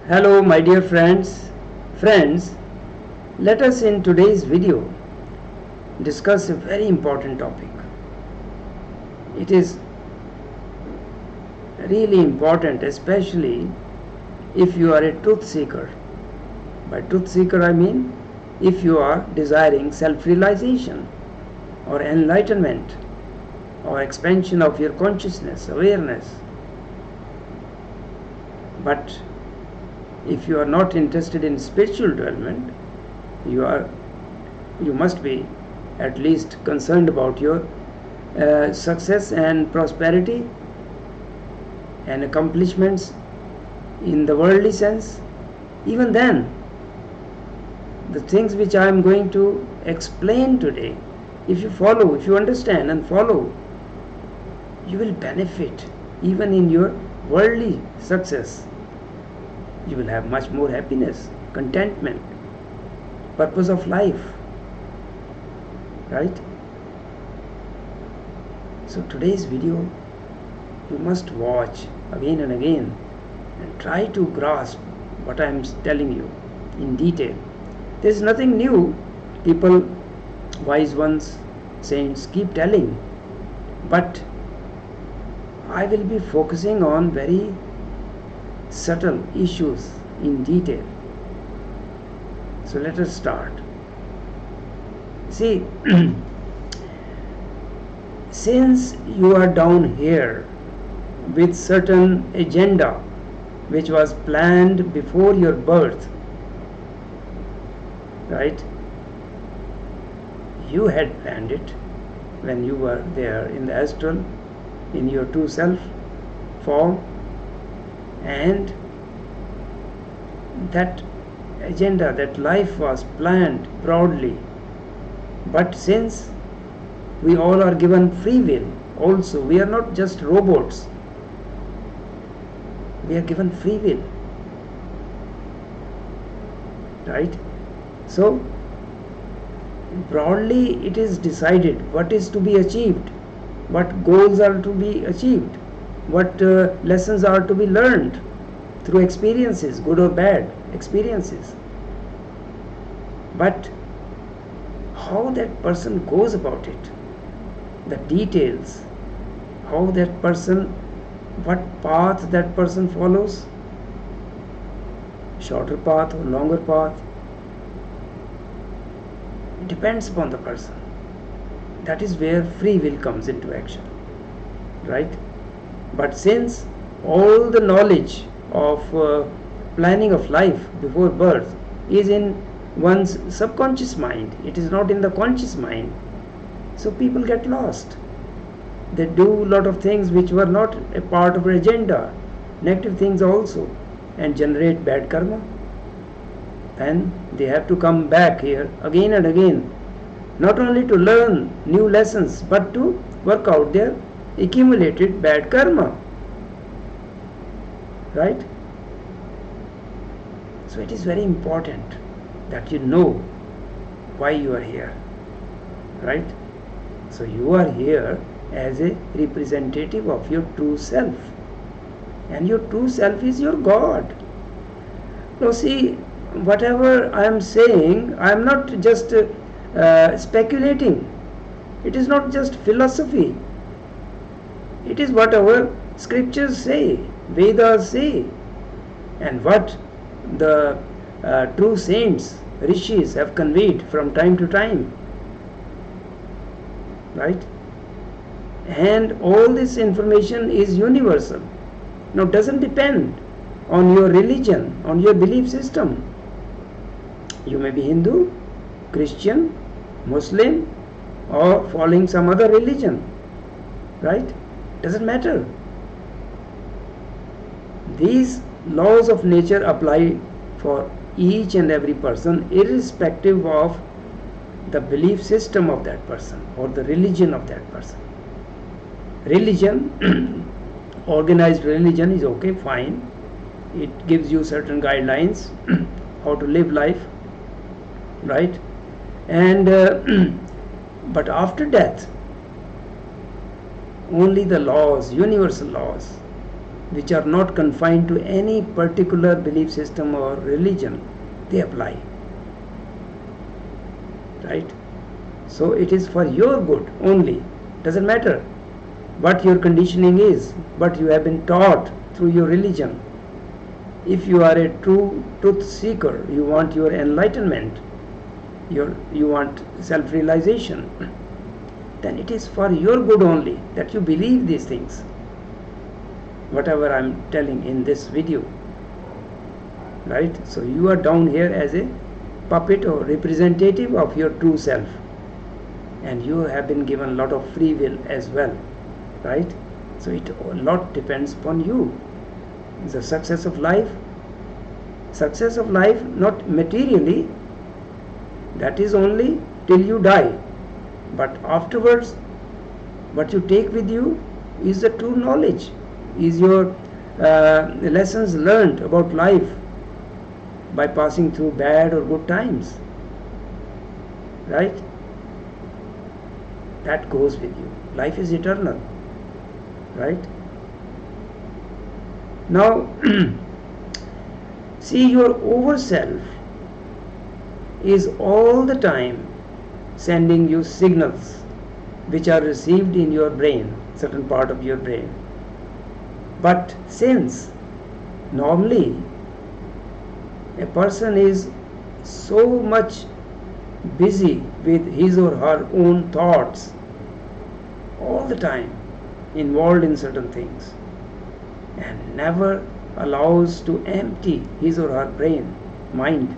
Hello my dear friends. Friends, let us in today's video discuss a very important topic. It is really important, especially if you are a truth seeker. By truth seeker I mean if you are desiring self-realization or enlightenment or expansion of your consciousness, awareness. But if you are not interested in spiritual development, you must be at least concerned about your success and prosperity and accomplishments in the worldly sense. Even then, the things which I am going to explain today, if you understand and follow, you will benefit even in your worldly success. You will have much more happiness, contentment, purpose of life, right? So today's video you must watch again and again and try to grasp what I am telling you in detail. There is nothing new. People, wise ones, saints keep telling, but I will be focusing on very subtle issues in detail. So let us start. See, since you are down here with certain agenda which was planned before your birth, right? You had planned it when you were there in the astral, in your true self form, and that agenda, that life was planned broadly. But since we all are given free will also, we are not just robots, we are given free will, right? So broadly it is decided what is to be achieved, what goals are to be achieved, what lessons are to be learned through experiences, good or bad experiences. But how that person goes about it, the details, how that person, what path that person follows, shorter path or longer path, depends upon the person. That is where free will comes into action, right? But since all the knowledge of planning of life before birth is in one's subconscious mind, it is not in the conscious mind, so people get lost. They do a lot of things which were not a part of their agenda, negative things also, and generate bad karma. Then they have to come back here again and again, not only to learn new lessons but to work out their accumulated bad karma, right? So it is very important that you know why you are here, right? So you are here as a representative of your true self, and your true self is your God. Now see, whatever I am saying, I am not just speculating. It is not just philosophy. It is what our scriptures say, Vedas say, and what the true saints, rishis have conveyed from time to time, right? And all this information is universal. Now it doesn't depend on your religion, on your belief system. You may be Hindu, Christian, Muslim, or following some other religion, right? Doesn't matter. These laws of nature apply for each and every person, irrespective of the belief system of that person or the religion of that person. Religion, organized religion is okay, fine. It gives you certain guidelines how to live life, right? And but after death, only the laws, universal laws, which are not confined to any particular belief system or religion, they apply. Right? So it is for your good only. Doesn't matter what your conditioning is, what you have been taught through your religion. If you are a true truth seeker, you want your enlightenment, you want self-realization, then it is for your good only that you believe these things, whatever I am telling in this video. Right? So you are down here as a puppet or representative of your true self, and you have been given a lot of free will as well. Right? So it a lot depends upon you. The success of life not materially, that is only till you die, but afterwards what you take with you is the true knowledge, is your lessons learned about life by passing through bad or good times. Right? That goes with you. Life is eternal. Right? Now see, your over self is all the time sending you signals which are received in your brain, certain part of your brain. But since normally a person is so much busy with his or her own thoughts, all the time involved in certain things, and never allows to empty his or her mind,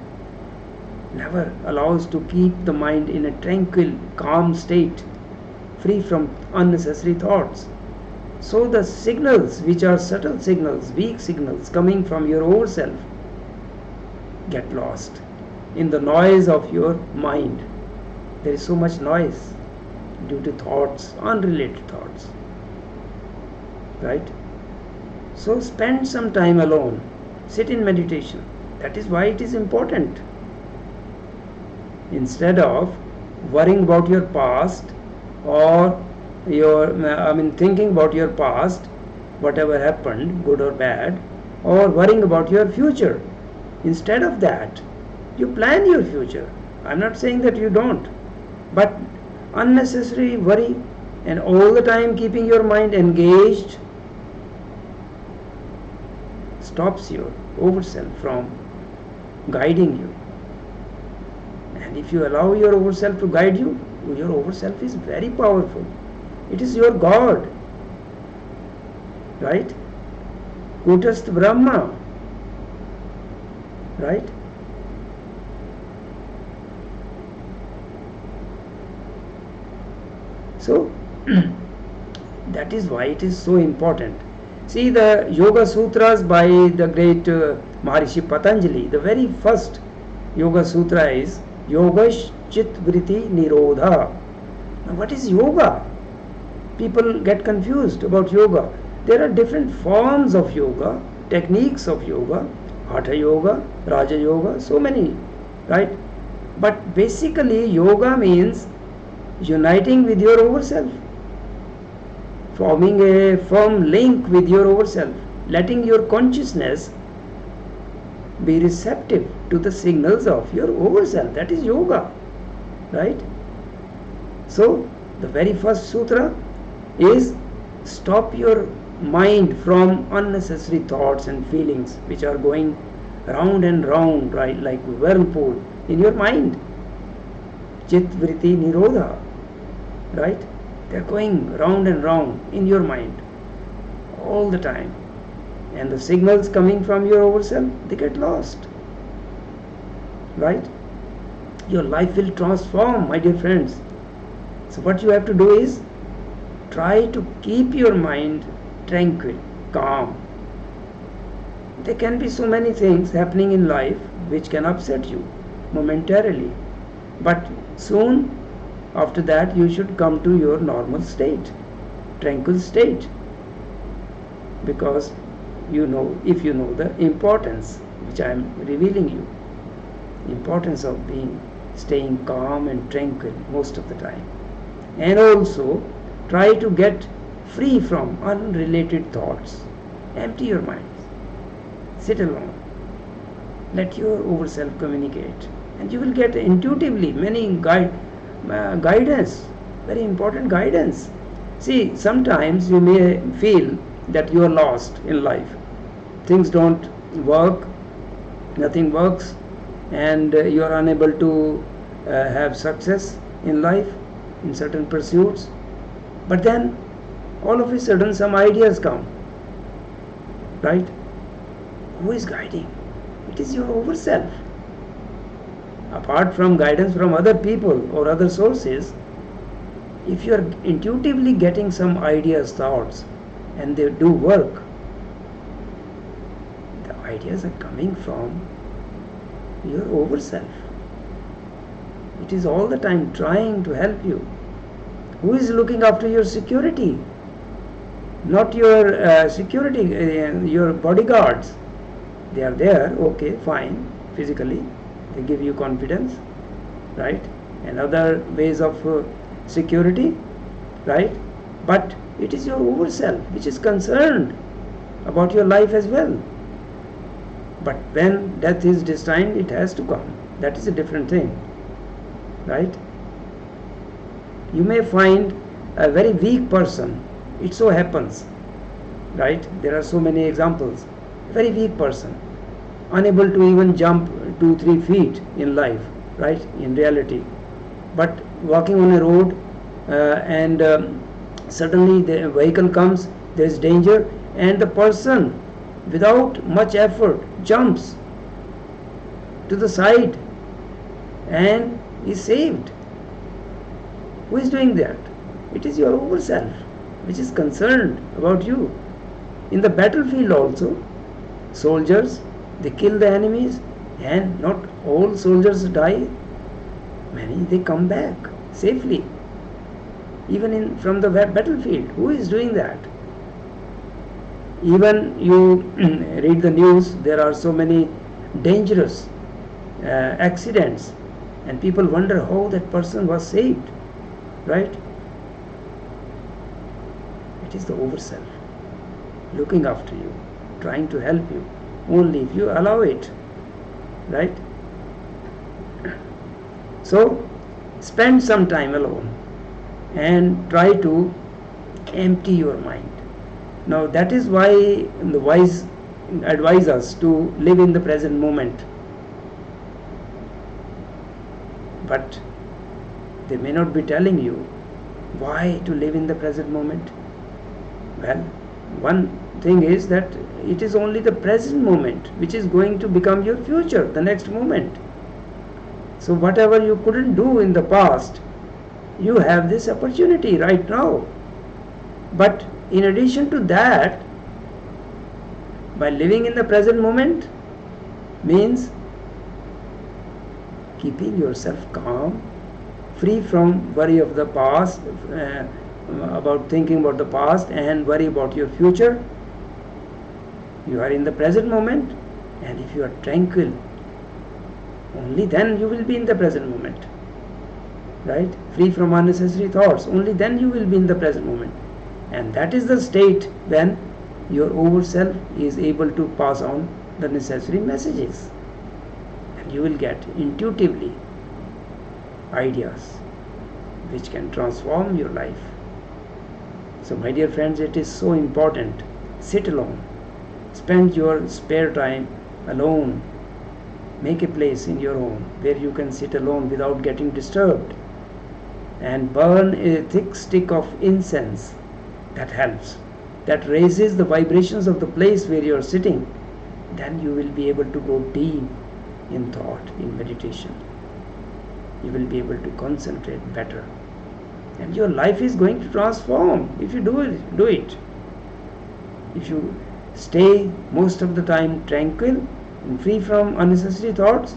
never allows to keep the mind in a tranquil, calm state, free from unnecessary thoughts. So the signals, which are subtle signals, weak signals coming from your own self, get lost in the noise of your mind. There is so much noise due to thoughts, unrelated thoughts. Right? So spend some time alone, sit in meditation. That is why it is important. Instead of worrying about your past or thinking about your past, whatever happened, good or bad, or worrying about your future. Instead of that, you plan your future. I'm not saying that you don't, but unnecessary worry and all the time keeping your mind engaged stops your over self from guiding you. And if you allow your over self to guide you, your over self is very powerful. It is your God. Right? Kutastha Brahma. Right? So that is why it is so important. See, the Yoga Sutras by the great Maharishi Patanjali, the very first Yoga Sutra is Yoga Chit Vritti Nirodha. Now what is yoga? People get confused about yoga. There are different forms of yoga, techniques of yoga, Hatha Yoga, Raja Yoga, so many, right? But basically yoga means uniting with your over self, forming a firm link with your over self, letting your consciousness be receptive to the signals of your over self. That is yoga, right? So the very first sutra is stop your mind from unnecessary thoughts and feelings which are going round and round, right, like a whirlpool in your mind. Chit Vritti Nirodha, right? They're going round and round in your mind all the time. And the signals coming from your over self, they get lost. Right? Your life will transform, my dear friends. So what you have to do is try to keep your mind tranquil, calm. There can be so many things happening in life which can upset you momentarily. But soon after that you should come to your normal state, tranquil state. Because you know, if you know the importance which I am revealing you, importance of staying calm and tranquil most of the time. And also try to get free from unrelated thoughts. Empty your mind. Sit alone. Let your over self communicate, and you will get intuitively many guidance, very important guidance. See, sometimes you may feel that you are lost in life. Things don't work, nothing works, and you are unable to have success in life in certain pursuits. But then all of a sudden some ideas come, right? Who is guiding? It is your over self. Apart from guidance from other people or other sources, if you are intuitively getting some ideas, thoughts, and they do work, the ideas are coming from your over self. It is all the time trying to help you. Who is looking after your security? Not your security, your bodyguards. They are there, okay, fine, physically. They give you confidence, right? And other ways of security, right? But it is your over self which is concerned about your life as well. But when death is destined, it has to come. That is a different thing, right? You may find a very weak person. It so happens, right? There are so many examples. Very weak person, unable to even jump 2-3 feet in life, right? In reality, but walking on a road and suddenly the vehicle comes, there is danger, and the person without much effort jumps to the side and is saved. Who is doing that? It is your over self which is concerned about you. In the battlefield also, soldiers, they kill the enemies, and not all soldiers die. Many, they come back safely, even from the battlefield. Who is doing that? Even you read the news, there are so many dangerous accidents, and people wonder how that person was saved, right? It is the over self looking after you, trying to help you, only if you allow it, right? So spend some time alone and try to empty your mind. Now that is why the wise advise us to live in the present moment, but they may not be telling you why to live in the present moment. Well, one thing is that it is only the present moment which is going to become your future, the next moment. So whatever you couldn't do in the past, you have this opportunity right now. But in addition to that, by living in the present moment means keeping yourself calm, free from worry of the past, about thinking about the past and worry about your future. You are in the present moment, and if you are tranquil, only then you will be in the present moment, right? Free from unnecessary thoughts, only then you will be in the present moment. And that is the state when your over self is able to pass on the necessary messages, and you will get intuitively ideas which can transform your life. So my dear friends, it is so important. Sit alone. Spend your spare time alone. Make a place in your home where you can sit alone without getting disturbed, and burn a thick stick of incense. That helps. That raises the vibrations of the place where you are sitting. Then you will be able to go deep in thought, in meditation. You will be able to concentrate better, and your life is going to transform if you do it. If you stay most of the time tranquil and free from unnecessary thoughts,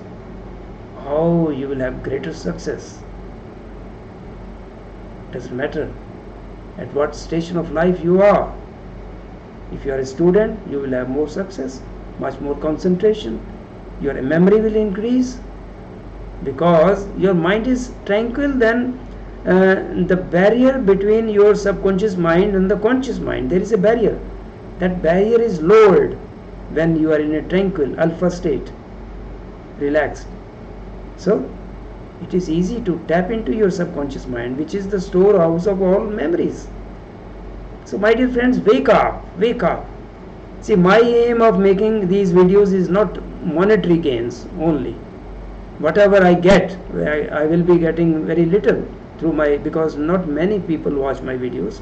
oh, you will have greater success. Doesn't matter at what station of life you are. If you are a student, you will have more success, much more concentration. Your memory will increase because your mind is tranquil. Then the barrier between your subconscious mind and the conscious mind, there is a barrier. That barrier is lowered when you are in a tranquil alpha state, relaxed. So it is easy to tap into your subconscious mind, which is the storehouse of all memories. So my dear friends, wake up, wake up. See, my aim of making these videos is not monetary gains only. Whatever I get, I will be getting very little through my, because not many people watch my videos,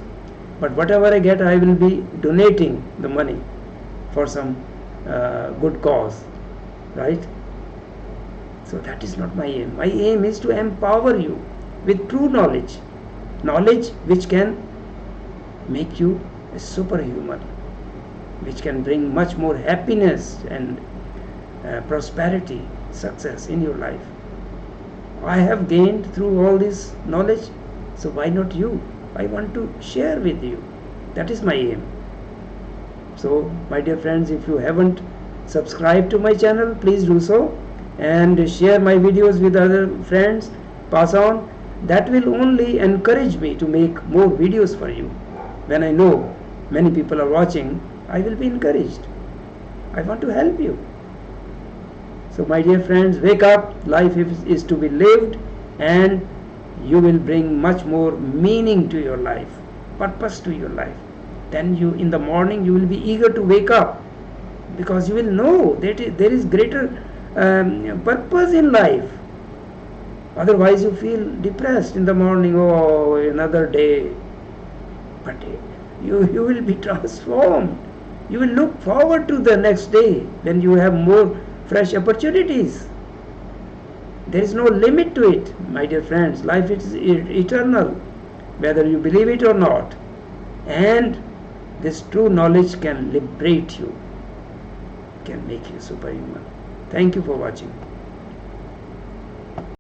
but whatever I get, I will be donating the money for some good cause, right? So that is not my aim. My aim is to empower you with true knowledge, knowledge which can make you a superhuman, which can bring much more happiness and prosperity, success in your life. I have gained through all this knowledge, so why not you? I want to share with you. That is my aim. So my dear friends, if you haven't subscribed to my channel, please do so, and share my videos with other friends, pass on. That will only encourage me to make more videos for you. When I know many people are watching, I will be encouraged. I want to help you. So my dear friends, wake up. Life is to be lived, and you will bring much more meaning to your life, purpose to your life. Then you, in the morning, you will be eager to wake up, because you will know that there is greater purpose in life. Otherwise you feel depressed in the morning, oh, another day. But you will be transformed. You will look forward to the next day when you have more fresh opportunities. There is no limit to it, my dear friends. Life is eternal, whether you believe it or not. And this true knowledge can liberate you, can make you superhuman. Thank you for watching.